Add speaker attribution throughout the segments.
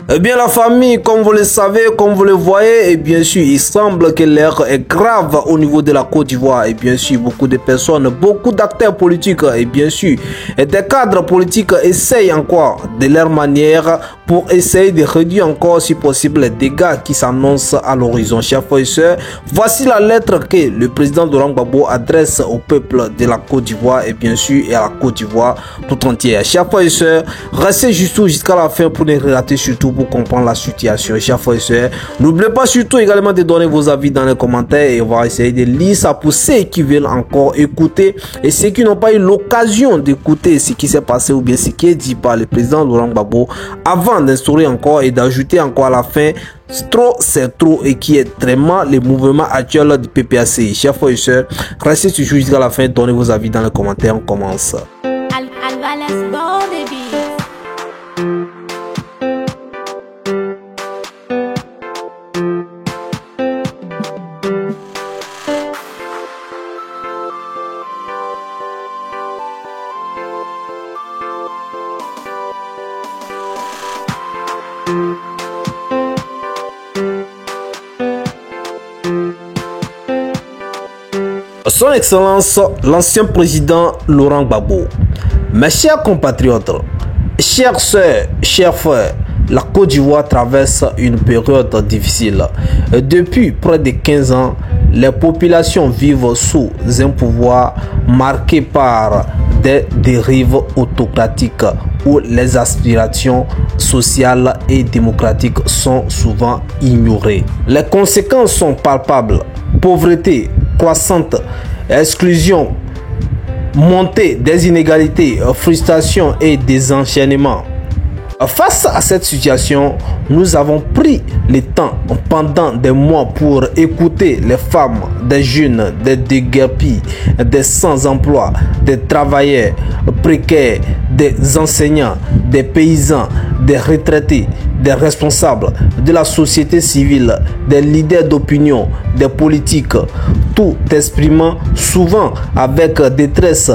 Speaker 1: Eh bien la famille, comme vous le savez, comme vous le voyez, et bien sûr, il semble que l'air est grave au niveau de la Côte d'Ivoire. Et bien sûr, beaucoup de personnes, beaucoup d'acteurs politiques, et bien sûr, et des cadres politiques essayent encore de leur manière pour essayer de réduire encore, si possible, les dégâts qui s'annoncent à l'horizon. Chers frères et sœurs, voici la lettre que le président Laurent Gbagbo adresse au peuple de la Côte d'Ivoire et bien sûr et à la Côte d'Ivoire tout entière. Chers frères et sœurs, restez jusqu'à la fin pour ne rater surtout pour comprendre la situation. Chers frères et sœurs, n'oubliez pas surtout également de donner vos avis dans les commentaires et on va essayer de lire ça pour ceux qui veulent encore écouter et ceux qui n'ont pas eu l'occasion d'écouter ce qui s'est passé ou bien ce qui est dit par le président Laurent Gbagbo avant d'instaurer encore et d'ajouter encore à la fin trop c'est trop et qui est vraiment le mouvement actuel du PPACI. Chers frères et sœurs, restez toujours jusqu'à la fin, donnez vos avis dans les commentaires, on commence. Son Excellence, l'ancien président Laurent Gbagbo. Mes chers compatriotes, chères sœurs, chers frères, la Côte d'Ivoire traverse une période difficile. Depuis près de 15 ans, les populations vivent sous un pouvoir marqué par des dérives autocratiques où les aspirations sociales et démocratiques sont souvent ignorées. Les conséquences sont palpables. Pauvreté croissante, exclusion, montée des inégalités, frustration et désenchaînement. Face à cette situation, nous avons pris le temps pendant des mois pour écouter les femmes, des jeunes, des déguerpis, des sans-emploi, des travailleurs précaires, des enseignants, des paysans, des retraités, des responsables de la société civile, des leaders d'opinion, des politiques, tout exprimant souvent avec détresse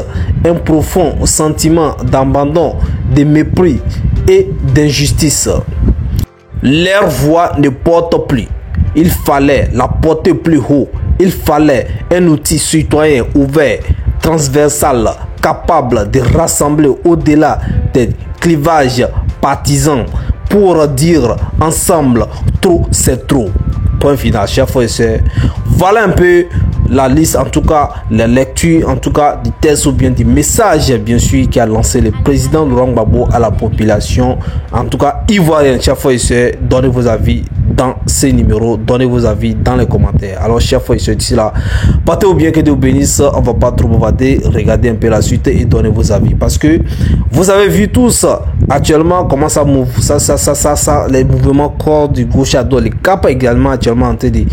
Speaker 1: un profond sentiment d'abandon, de mépris et d'injustice. Leur voix ne porte plus. Il fallait la porter plus haut. Il fallait un outil citoyen ouvert, transversal, capable de rassembler au-delà des clivages partisans pour dire ensemble trop c'est trop. Point final, chers frères et sœurs. Voilà un peu la liste, en tout cas la lecture, en tout cas du texte ou bien du message bien sûr qui a lancé le président Laurent Gbagbo à la population, en tout cas ivoirienne. Chers frères et sœurs, donnez vos avis dans ces numéros, donnez vos avis dans les commentaires. Alors chers frères et sœurs, d'ici là, partez au bien, que Dieu vous bénisse, on va pas trop bavarder, regardez un peu la suite et donnez vos avis parce que vous avez vu tous actuellement comment ça move, ça les mouvements corps du gauche à droite, les CAP également actuellement en train de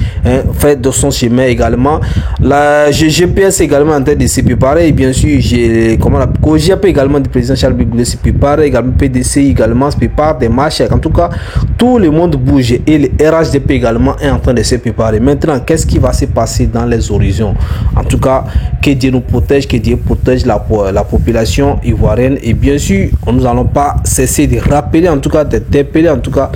Speaker 1: faire de son chemin également, la GGPS également en train de se préparer et bien sûr j'ai comment la COGEP également du président Charles Bigoulé se prépare également, PDC également se prépare, des marches, en tout cas tout le monde bouge et le RHDP également est en train de se préparer. Maintenant, qu'est-ce qui va se passer dans les horizons? En tout cas, que Dieu nous protège, que Dieu protège la population ivoirienne. Et bien sûr, nous n'allons pas cesser de rappeler, en tout cas, d'interpeller, en tout cas,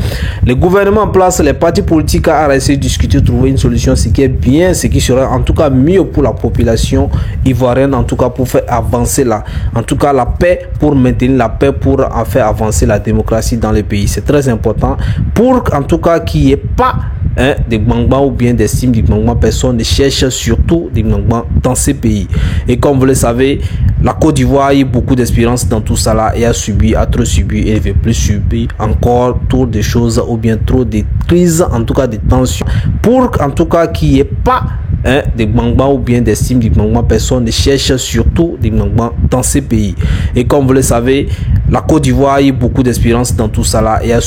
Speaker 1: le gouvernement en place, les partis politiques à essayer de discuter, trouver une solution, ce qui est bien, ce qui serait en tout cas mieux pour la population ivoirienne, en tout cas pour faire avancer en tout cas la paix, pour maintenir la paix, pour en faire avancer la démocratie dans le pays. C'est très important pour, en tout cas, qu'il n'y ait pas des Gbagbo ou bien des cimes du Gbagbo. Personne ne cherche surtout des Gbagbo dans ces pays. Et comme vous le savez, la Côte d'Ivoire a eu beaucoup d'expérience dans tout ça là et a trop subi et ne veut plus subir encore trop de choses ou bien trop de crises, en tout cas des tensions. Pour en tout cas qu'il n'y ait pas des Gbagbo ou bien des cimes du Gbagbo. Personne ne cherche surtout des Gbagbo dans ces pays. Et comme vous le savez, la Côte d'Ivoire a eu beaucoup d'expérience dans tout ça là et a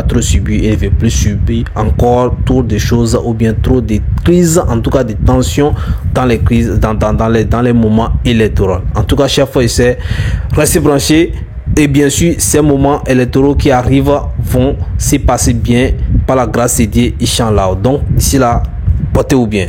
Speaker 1: trop subi et ne veut plus subir encore trop de choses ou bien trop de crises, en tout cas des tensions dans les crises, dans les moments électoraux. En tout cas, chers frères et sœurs, restez branchés. Et bien sûr, ces moments électoraux qui arrivent vont se passer bien par la grâce de Dieu, Inch'Allah. Donc, d'ici là, portez-vous bien.